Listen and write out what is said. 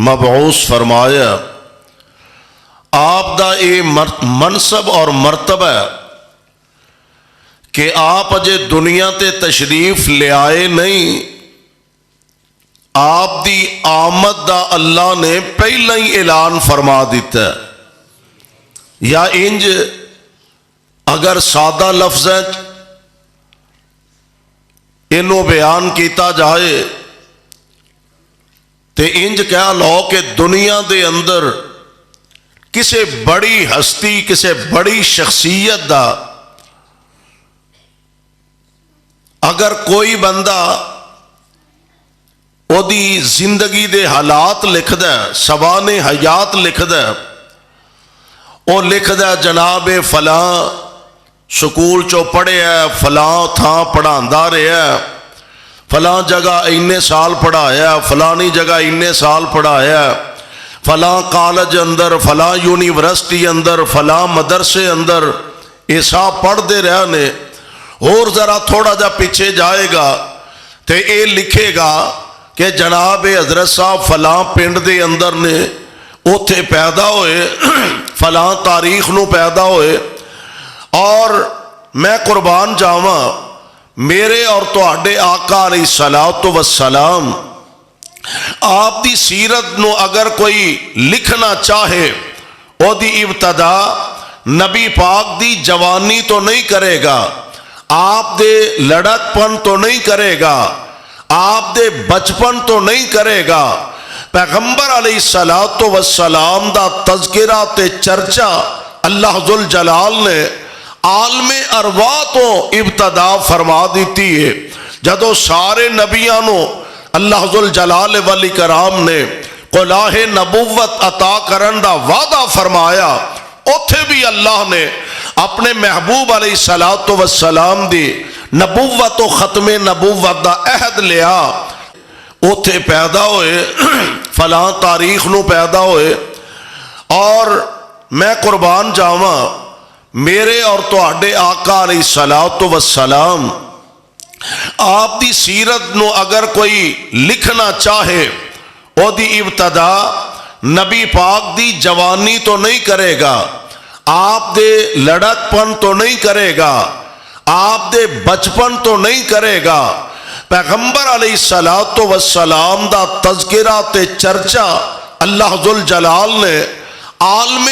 مبعوث فرمایا، آپ دا یہ منصب اور مرتبہ کہ آپ اجے دنیا تے تشریف لے آئے نہیں، آپ دی آمد دا اللہ نے پہلا ہی اعلان فرما دیتا ہے۔ یا انج اگر سادہ لفظ انہوں بیان کیتا جائے تے انج کہہ لو کہ دنیا دے اندر کسے بڑی ہستی، کسے بڑی شخصیت دا اگر کوئی بندہ او دی زندگی دے حالات لکھ دے، سوان حیات لکھ دے، او لکھ دے جناب فلاں سکول چو پڑھے ہے، فلاں تھاں پڑھاندا رہا ہے، فلاں جگہ اینے سال پڑھایا، فلانی جگہ اینے سال پڑھایا، فلاں کالج اندر، فلاں یونیورسٹی اندر، فلاں مدرسے اندر یہ سب پڑھتے رہنے۔ اور ذرا تھوڑا جا پیچھے جائے گا تو یہ لکھے گا کہ جناب حضرت صاحب فلاں پنڈ دے اندر نے اوتھے پیدا ہوئے، فلاں تاریخ نو پیدا ہوئے۔ اور میں قربان جاواں میرے اور تواڈے آقا علیہ الصلوۃ والسلام آپ دی سیرت نو اگر کوئی لکھنا چاہے، او دی ابتدا نبی پاک دی جوانی تو نہیں کرے گا، آپ دے لڑک پن تو نہیں کرے گا، آپ دے بچپن تو نہیں کرے گا۔ پیغمبر علیہ الصلوۃ والسلام دا تذکرہ تے چرچا اللہ ذوالجلال نے عالم ارواح تو ابتدا فرما دیتی ہے۔ جدو سارے نبیاں نو اللہ ذوالجلال والاکرام نے قلاہ نبوت عطا کرن دا وعدہ فرمایا، اوتھے بھی اللہ نے اپنے محبوب علیہ الصلوۃ والسلام دی نبوت و ختم نبوت دا عہد لیا۔ اوتھے پیدا ہوئے، فلاں تاریخ نو پیدا ہوئے۔ اور میں قربان جاواں میرے اور تواڈے آقا علیہ الصلوۃ والسلام آپ دی سیرت نو اگر کوئی لکھنا چاہے، او دی ابتدا نبی پاک دی جوانی تو نہیں کرے گا، آپ دے لڑک پن تو نہیں کرے گا، آپ دے بچپن تو نہیں کرے گا۔ پیغمبر علیہ الصلوۃ والسلام دا تذکرہ تے چرچا اللہ ذوالجلال نے عالم